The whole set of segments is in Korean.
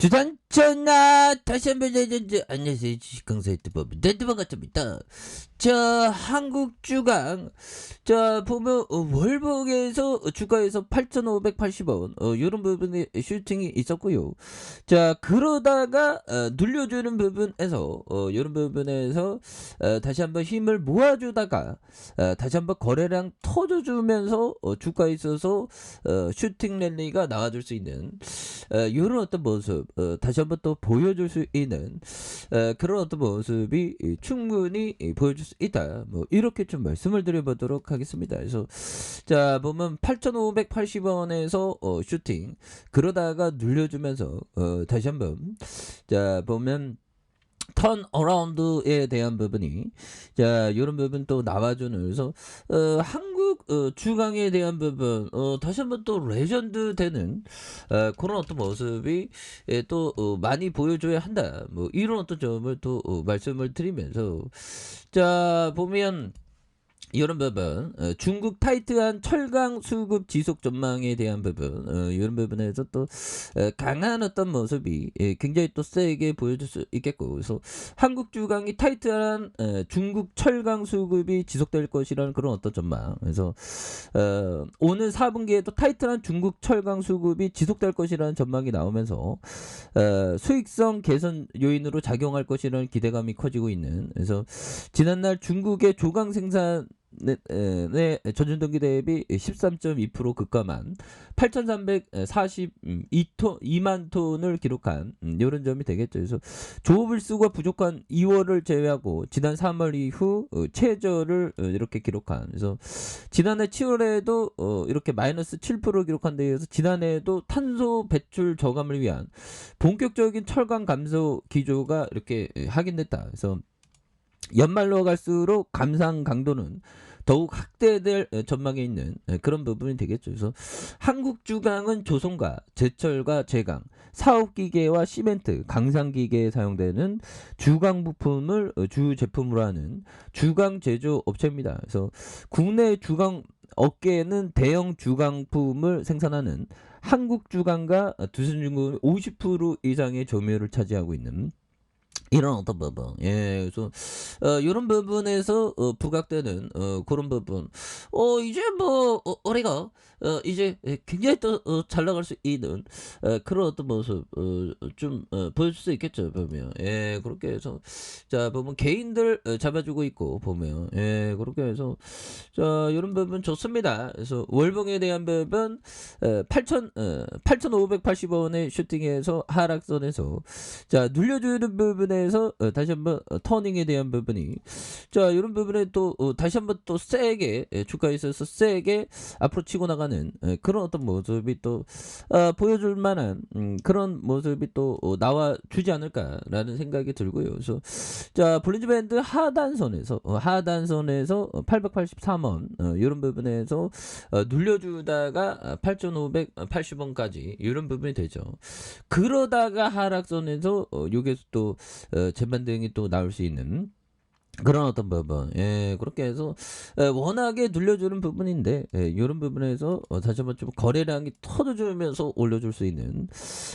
주단전나 다시 한번 안녕하세요. 주식강사 유튜버 반갑습니다. 자, 한국 주강 자 보면 월봉에서 주가에서 8,580원 이런 부분에 슈팅이 있었고요. 자 그러다가 눌려주는 부분에서 이런 부분에서 다시 한번 힘을 모아주다가 다시 한번 거래량 터져주면서 주가에 있어서 슈팅 랠리가 나와줄 수 있는 이런 어떤 모습 다시 한번 또 보여줄 수 있는 그런 어떤 모습이 충분히 보여줄 수 있다. 뭐 이렇게 좀 말씀을 드려보도록 하겠습니다. 그래서 자 보면 8,580원에서 슈팅 그러다가 눌려주면서 다시 한번 자 보면 턴 어라운드에 대한 부분이 자 이런 부분 또 나와주는 그래서 한국 주강에 대한 부분 다시 한번 또 레전드 되는 그런 어떤 모습이 또 많이 보여줘야 한다 뭐 이런 어떤 점을 또 말씀을 드리면서 자 보면 이런 부분 중국 타이트한 철강 수급 지속 전망에 대한 부분 이런 부분에서 또 강한 어떤 모습이 굉장히 또 세게 보여줄 수 있겠고 그래서 한국 주강이 타이트한 중국 철강 수급이 지속될 것이라는 그런 어떤 전망 그래서 오늘 4분기에도 타이트한 중국 철강 수급이 지속될 것이라는 전망이 나오면서 수익성 개선 요인으로 작용할 것이라는 기대감이 커지고 있는 그래서 지난날 중국의 조강 생산 전년동기 대비 13.2% 급감한 8,342만 톤을 기록한 이런 점이 되겠죠. 그래서 조업일수가 부족한 2월을 제외하고 지난 3월 이후 최저를 이렇게 기록한 그래서 지난해 7월에도 이렇게 마이너스 7% 기록한 데 이어서 지난해에도 탄소 배출 저감을 위한 본격적인 철강 감소 기조가 이렇게 확인됐다. 그래서 연말로 갈수록 감상 강도는 더욱 확대될 전망에 있는 그런 부분이 되겠죠. 그래서 한국 주강은 조선과 제철과 제강, 사업기계와 시멘트, 강상기계에 사용되는 주강 부품을 주 제품으로 하는 주강 제조 업체입니다. 그래서 국내 주강 업계에는 대형 주강품을 생산하는 한국 주강과 두산중공업이 50% 이상의 점유율을 차지하고 있는 이런 어떤 부분, 예, 그래서 이런 부분에서 부각되는 그런 부분, 이제 뭐 우리가 이제 굉장히 또 잘 나갈 수 있는 그런 어떤 모습 좀 보여줄 수 있겠죠 보면, 예, 그렇게 해서 자 보면 개인들 잡아주고 있고 보면, 예, 그렇게 해서 자 이런 부분 좋습니다. 그래서 월봉에 대한 부분 8,580원의 슈팅에서 하락선에서 자 눌려주는 부분에서 다시 한번 터닝에 대한 부분이 자 이런 부분에 또 다시 한번 또 세게 주가에 있어서 세게 앞으로 치고 나가는 그런 어떤 모습이 또 보여줄 만한 그런 모습이 또 나와 주지 않을까라는 생각이 들고요. 그래서 자 볼린저 밴드 하단선에서 883원 이런 부분에서 눌려주다가 8,580원까지 이런 부분이 되죠. 그러다가 하락선에서 여기서 또 재반등이 또 나올 수 있는 그런 어떤 부분, 예, 그렇게 해서 워낙에 눌려주는 부분인데 이런 부분에서 다시 한번 좀 거래량이 터져주면서 올려줄 수 있는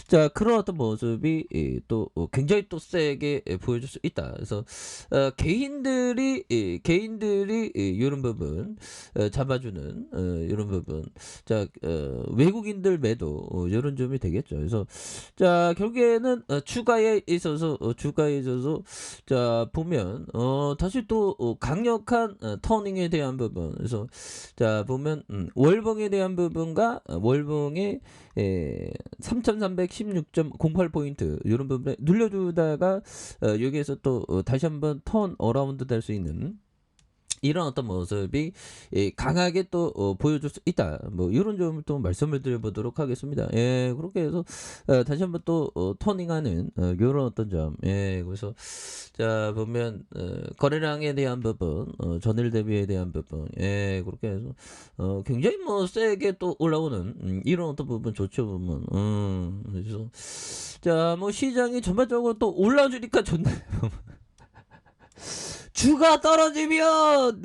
자 그런 어떤 모습이 또 굉장히 또 세게 보여줄 수 있다. 그래서 개인들이 이런 부분 잡아주는 이런 부분, 자 외국인들 매도 이런 점이 되겠죠. 그래서 자 결국에는 주가에 있어서 자 보면 다시 또 강력한 터닝에 대한 부분 그래서 자 보면 월봉에 대한 부분과 월봉의 3316.08포인트 이런 부분에 눌려주다가 여기에서 또 다시 한번 턴 어라운드 될 수 있는 이런 어떤 모습이 강하게 또 보여줄 수 있다. 뭐 이런 점을 또 말씀을 드려보도록 하겠습니다. 예, 그렇게 해서 다시 한번 또 터닝하는 이런 어떤 점. 예, 그래서 자 보면 거래량에 대한 부분, 전일 대비에 대한 부분. 예, 그렇게 해서 굉장히 뭐 세게 또 올라오는 이런 어떤 부분 좋죠 보면. 그래서 자 뭐 시장이 전반적으로 또 올라주니까 좋네요. 주가 떨어지면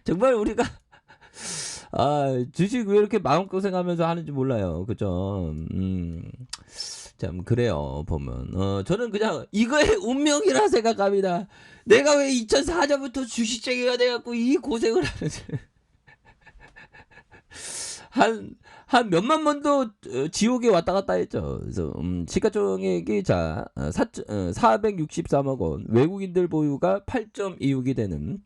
정말 우리가 주식 왜 이렇게 마음고생하면서 하는지 몰라요. 그죠? 참 그래요 보면. 저는 그냥 이거의 운명이라 생각합니다. 내가 왜 2004년부터 주식쟁이가 돼 갖고 이 고생을 하는지. 한 몇만 번도 지옥에 왔다 갔다 했죠. 그래서 시가총액이 자 463억 원, 외국인들 보유가 8.26이 되는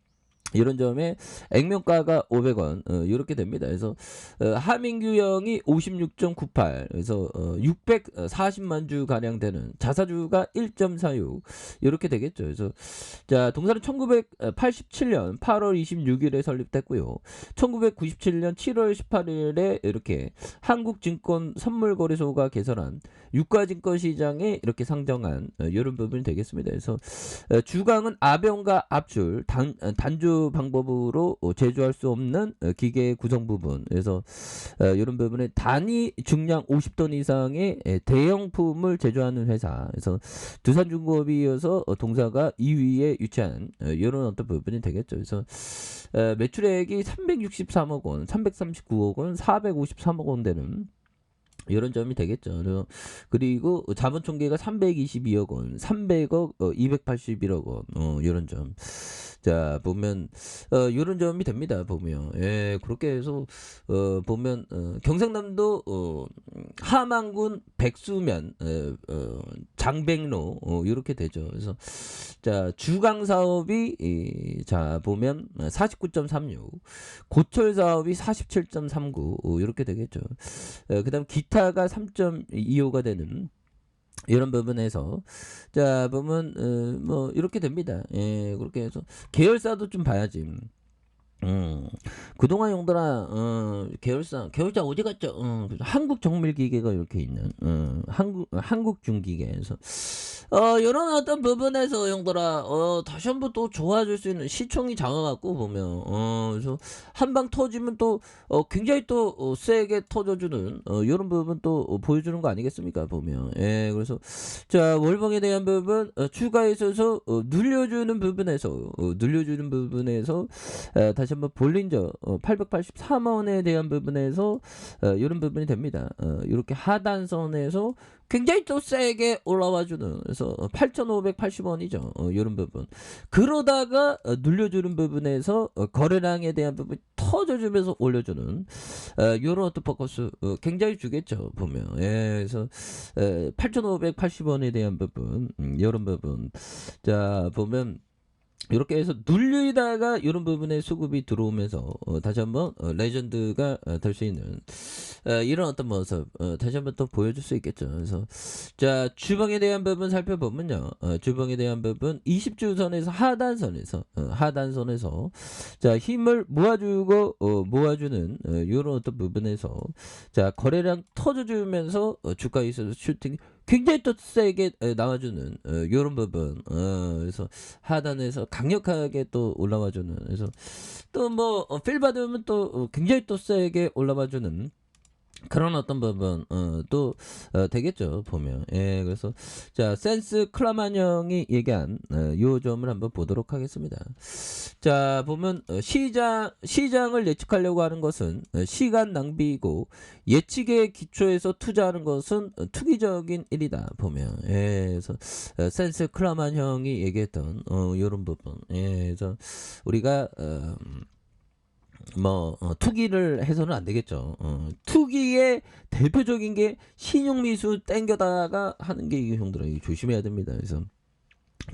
이런 점에 액면가가 500원 이렇게 됩니다. 그래서 하민규형이 56.98 그래서 640만 주 가량 되는 자사주가 1.46 이렇게 되겠죠. 그래서 자 동사는 1987년 8월 26일에 설립됐고요. 1997년 7월 18일에 이렇게 한국증권선물거래소가 개설한 유가증권시장에 이렇게 상정한 이런 부분이 되겠습니다. 그래서 주강은 아병과 앞줄 단주 방법으로 제조할 수 없는 기계 구성 부분. 그래서 이런 부분에 단위 중량 50톤 이상의 대형품을 제조하는 회사. 그래서 두산중공업이 이어서 동사가 2위에 위치한 이런 어떤 부분이 되겠죠. 그래서 매출액이 363억 원, 339억 원, 453억 원 되는 이런 점이 되겠죠. 그리고 자본 총계가 322억 원, 300억, 281억 원, 이런 점. 자, 보면, 이런 점이 됩니다. 보면. 예, 그렇게 해서, 보면, 경상남도, 함안군 백수면, 장백로, 이렇게 되죠. 그래서, 자, 주강 사업이, 자, 보면, 49.36, 고철 사업이 47.39, 이렇게 되겠죠. 그 다음 기타가 3.25가 되는 이런 부분에서 자 보면 뭐 이렇게 됩니다. 예, 그렇게 해서 계열사도 좀 봐야지. 그동안 용들아 계열사 어디 갔죠? 한국정밀기계가 이렇게 있는 한국중기계에서 이런 어떤 부분에서 용들아 다시 한번 또 좋아질 수 있는 시총이 작아갖고 보면 그래서 한 방 터지면 또 굉장히 또 세게 터져주는 이런 부분 또 보여주는 거 아니겠습니까 보면. 예, 그래서 자 월봉에 대한 부분 추가에 있어서 늘려주는 부분에서 다시 한번 볼린저 883만 원에 대한 부분에서 이런 부분이 됩니다. 이렇게 하단선에서 굉장히 또 세게 올라와주는 그래서 8,580원이죠. 이런 부분. 그러다가 눌려주는 부분에서 거래량에 대한 부분 터져주면서 올려주는 이런 어떤 포커스 굉장히 주겠죠. 보면. 예, 그래서 8,580원에 대한 부분 이런 부분. 자 보면. 이렇게 해서 눌리다가 이런 부분에 수급이 들어오면서 다시 한번 레전드가 될 수 있는 이런 어떤 모습 다시 한번 또 보여줄 수 있겠죠. 그래서 자 주봉에 대한 부분 살펴보면요. 주봉에 대한 부분 20주선에서 하단선에서 자 힘을 모아주고 모아주는 이런 어떤 부분에서 자 거래량 터져주면서 주가에 있어서 슈팅 굉장히 또 세게 나와주는 이런 부분 그래서 하단에서 강력하게 또 올라와주는 그래서 또 뭐 필 받으면 또 굉장히 또 세게 올라와주는 그런 어떤 부분 또 되겠죠 보면. 예, 그래서 자 센스 클라만 형이 얘기한 요 점을 한번 보도록 하겠습니다. 자 보면 시장을 예측하려고 하는 것은 시간 낭비이고 예측에 기초해서 투자하는 것은 투기적인 일이다 보면. 예, 그래서 센스 클라만 형이 얘기했던 요런 부분. 예, 그래서 우리가 투기를 해서는 안 되겠죠. 투기의 대표적인 게 신용미수 땡겨다가 하는 게 이게 형들아 이거 조심해야 됩니다. 그래서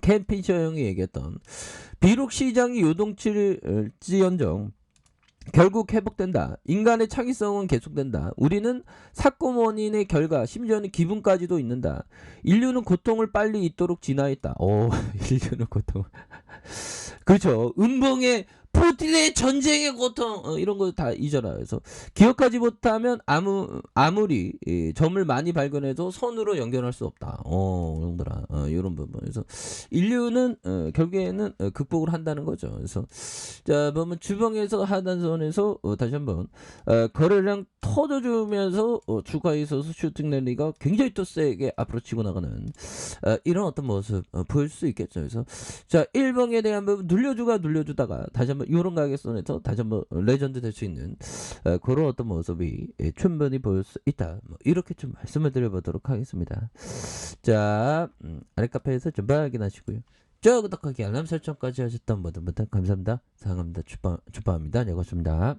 캠피셔 형이 얘기했던 비록 시장이 요동칠지언정 결국 회복된다. 인간의 창의성은 계속된다. 우리는 사건 원인의 결과 심지어는 기분까지도 잊는다. 인류는 고통을 빨리 잊도록 진화했다. 인류는 고통. 그렇죠. 음봉의 푸틴의 전쟁의 고통 이런 거 다 잊어라. 그래서 기억하지 못하면 아무리 점을 많이 발견해도 선으로 연결할 수 없다. 형들아 이런 부분. 그래서 인류는 결국에는 극복을 한다는 거죠. 그래서 자 보면 주봉에서 하단선에서 다시 한번 거래량 터져주면서 주가에 있어서 슈팅 랠리가 굉장히 또 세게 앞으로 치고 나가는 이런 어떤 모습 보일 수 있겠죠. 그래서 자 1봉에 대한 부분 눌려주다가 다시 한번 요런 가격선에서 다시 한번 레전드 될 수 있는 그런 어떤 모습이 충분히 보일 수 있다. 뭐 이렇게 좀 말씀을 드려보도록 하겠습니다. 자, 아래 카페에서 좀 확인하시고요. 구독하기 알람 설정까지 하셨던 모든 분들 감사합니다. 사랑합니다. 주파입니다. 네, 고맙습니다.